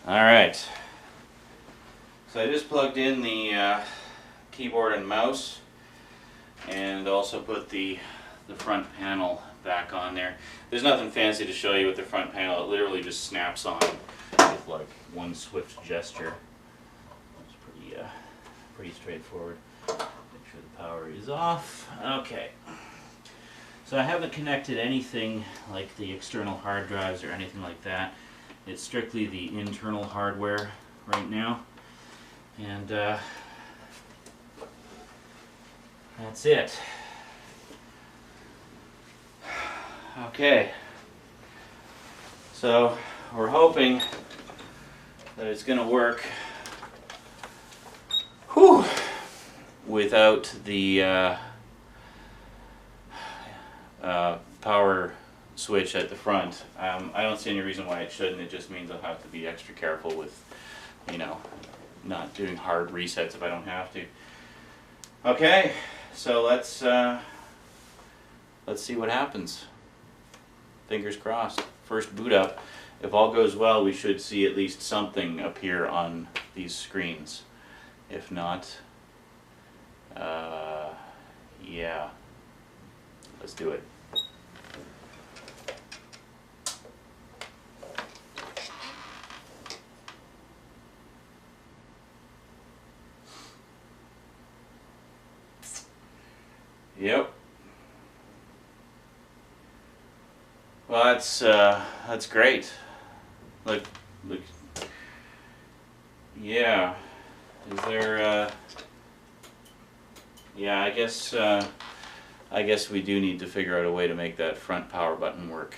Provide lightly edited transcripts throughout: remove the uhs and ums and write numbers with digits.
Alright, so I just plugged in the keyboard and mouse and also put the front panel back on there. There's nothing fancy to show you with the front panel. It literally just snaps on with like one swift gesture. It's pretty straightforward. Make sure the power is off. Okay. So I haven't connected anything like the external hard drives or anything like that. It's strictly the internal hardware right now. And that's it. Okay. So we're hoping that it's going to work without the power switch at the front. I don't see any reason why it shouldn't. It just means I'll have to be extra careful with, you know, not doing hard resets if I don't have to. Okay, so let's see what happens. Fingers crossed. First boot up. If all goes well, we should see at least something appear on these screens. If not, yeah, let's do it. Yep. Well, that's great. Look. Yeah. Is there? Yeah. I guess we do need to figure out a way to make that front power button work.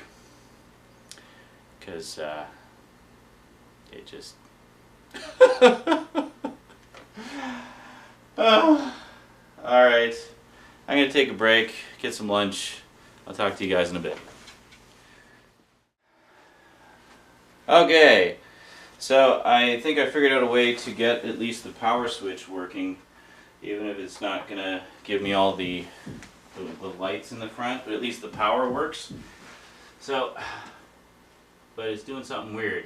Because it just. All right. I'm going to take a break, get some lunch. I'll talk to you guys in a bit. Okay, so I think I figured out a way to get at least the power switch working, even if it's not going to give me all the lights in the front, but at least the power works. So, but it's doing something weird.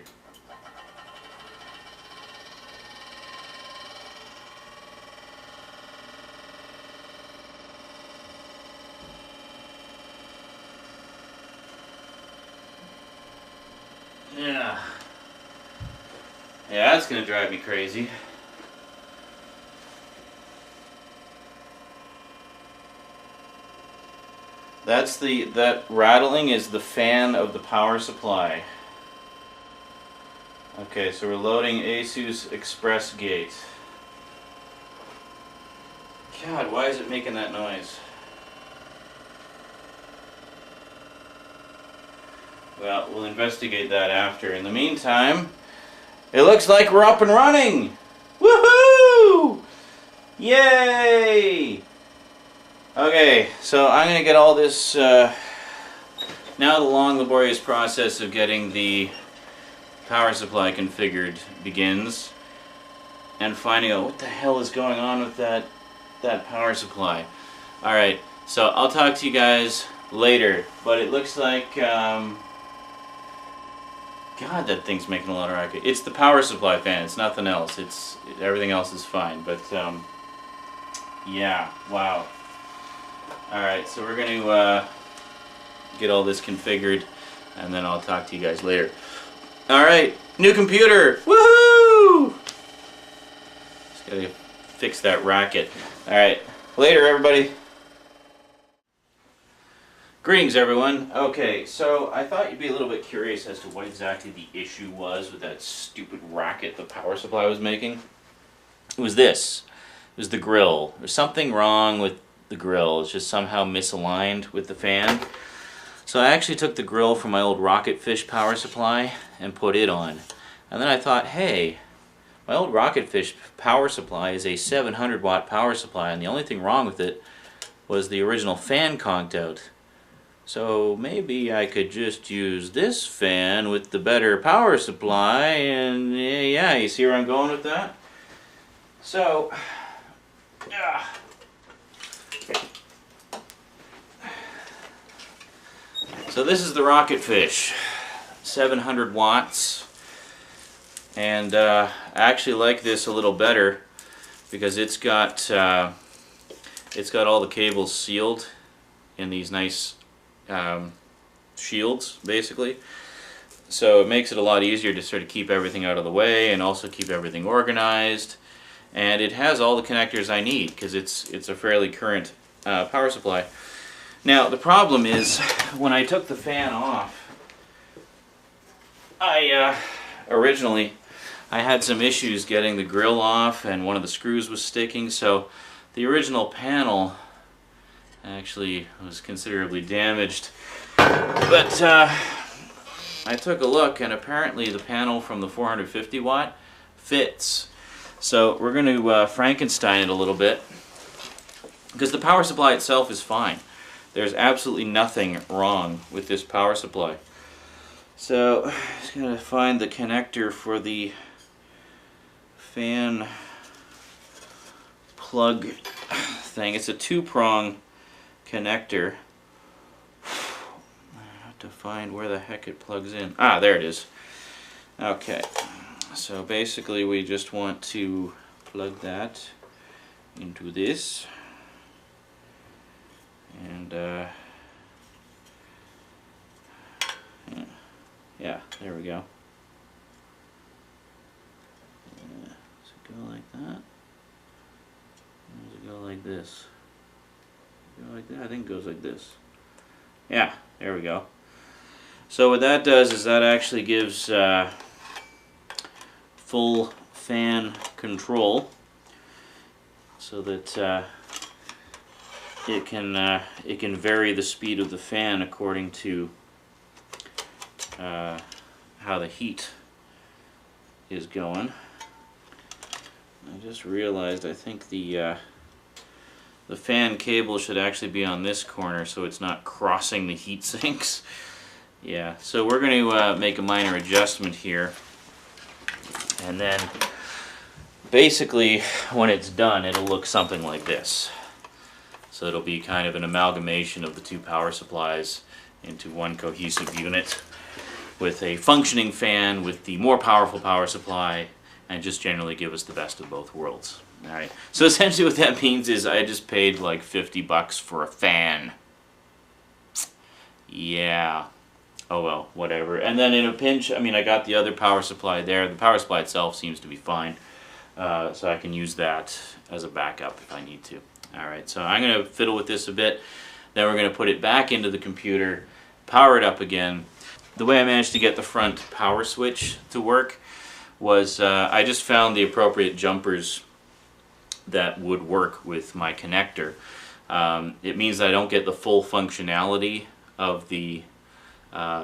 Yeah, that's gonna drive me crazy. That rattling is the fan of the power supply. Okay, so we're loading ASUS Express Gate. God, why is it making that noise? Well, we'll investigate that after. In the meantime, it looks like we're up and running! Woohoo! Yay! Okay, so I'm going to get all this, now the long laborious process of getting the power supply configured begins, and finding out what the hell is going on with that power supply. Alright, so I'll talk to you guys later, but it looks like, God, that thing's making a lot of racket. It's the power supply fan, it's nothing else. Everything else is fine, but yeah, wow. Alright, so we're going to get all this configured, and then I'll talk to you guys later. Alright, new computer! Woohoo! Just gotta fix that racket. Alright, later everybody. Greetings everyone. Okay, so I thought you'd be a little bit curious as to what exactly the issue was with that stupid racket the power supply was making. It was this. It was the grill. There's something wrong with the grill. It's just somehow misaligned with the fan. So I actually took the grill from my old Rocketfish power supply and put it on. And then I thought, hey, my old Rocketfish power supply is a 700 watt power supply, and the only thing wrong with it was the original fan conked out. So maybe I could just use this fan with the better power supply, and yeah, you see where I'm going with that? So, so this is the Rocketfish, 700 watts. And I actually like this a little better because it's got all the cables sealed in these nice shields, basically. So it makes it a lot easier to sort of keep everything out of the way and also keep everything organized. And it has all the connectors I need because it's a fairly current power supply. Now the problem is when I took the fan off, originally I had some issues getting the grill off and one of the screws was sticking, so the original panel actually was considerably damaged. But I took a look and apparently the panel from the 450 watt fits. So we're going to Frankenstein it a little bit because the power supply itself is fine. There's absolutely nothing wrong with this power supply. So I'm just going to find the connector for the fan plug thing. It's a 2-prong connector. I have to find where the heck it plugs in. Ah, there it is. Okay, so basically we just want to plug that into this. And yeah, there we go. Does it go like that? Or does it go like this? Go like that? I think it goes like this. Yeah, there we go. So what that does is that actually gives full fan control, so that it can vary the speed of the fan according to how the heat is going. I just realized I think the fan cable should actually be on this corner so it's not crossing the heat sinks. Yeah, so we're going to make a minor adjustment here, and then basically when it's done it'll look something like this. So it'll be kind of an amalgamation of the two power supplies into one cohesive unit with a functioning fan with the more powerful power supply, and just generally give us the best of both worlds. Alright, so essentially what that means is I just paid like $50 for a fan. Yeah. Oh well, whatever. And then in a pinch, I mean, I got the other power supply there. The power supply itself seems to be fine, so I can use that as a backup if I need to. Alright, so I'm going to fiddle with this a bit, then we're going to put it back into the computer, power it up again. The way I managed to get the front power switch to work was I just found the appropriate jumpers that would work with my connector. It means that I don't get the full functionality of the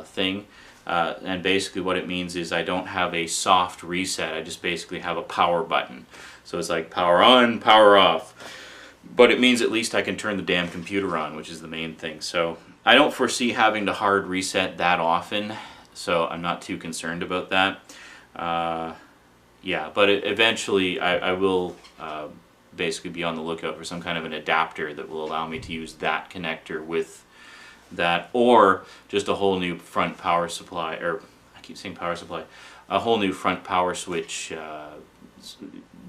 thing, and basically what it means is I don't have a soft reset. I just basically have a power button. So it's like power on, power off. But it means at least I can turn the damn computer on, which is the main thing. So I don't foresee having to hard reset that often, so I'm not too concerned about that. Yeah, but eventually I will basically be on the lookout for some kind of an adapter that will allow me to use that connector with that, or just a whole new front power supply, or I keep saying power supply, a whole new front power switch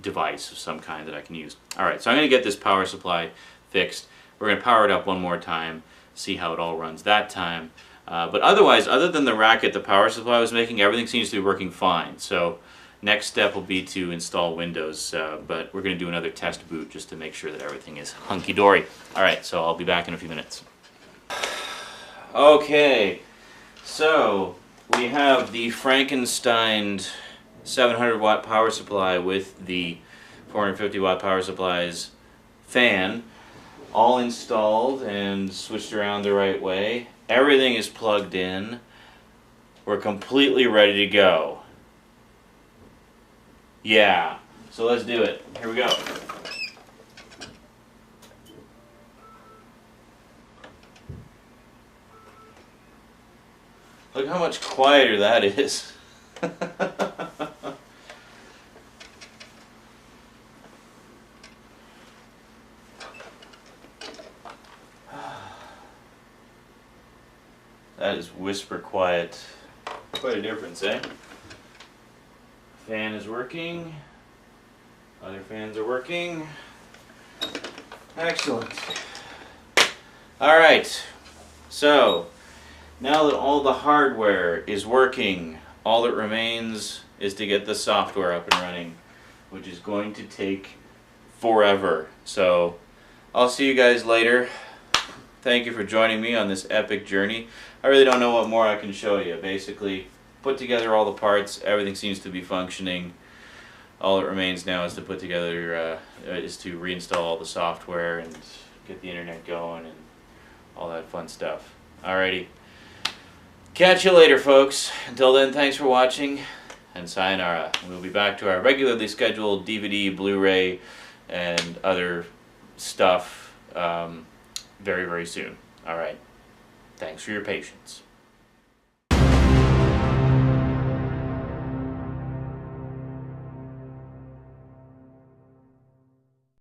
device of some kind that I can use. Alright, so I'm going to get this power supply fixed. We're going to power it up one more time, see how it all runs that time. But otherwise, other than the racket the power supply was making, everything seems to be working fine. So next step will be to install Windows, but we're going to do another test boot just to make sure that everything is hunky-dory. Alright, so I'll be back in a few minutes. Okay, so we have the Frankenstein 700 watt power supply with the 450 watt power supply's fan all installed and switched around the right way. Everything is plugged in. We're completely ready to go. Yeah, so let's do it. Here we go. Look how much quieter that is. That is whisper quiet. Quite a difference, eh? Fan is working. Other fans are working. Excellent. Alright, so now that all the hardware is working, all that remains is to get the software up and running, which is going to take forever. So I'll see you guys later. Thank you for joining me on this epic journey. I really don't know what more I can show you. Basically, put together all the parts, everything seems to be functioning. All that remains now is to put together, is to reinstall all the software and get the internet going and all that fun stuff. Alrighty. Catch you later, folks. Until then, thanks for watching, and sayonara. We'll be back to our regularly scheduled DVD, Blu-ray, and other stuff very, very soon. Alright. Thanks for your patience.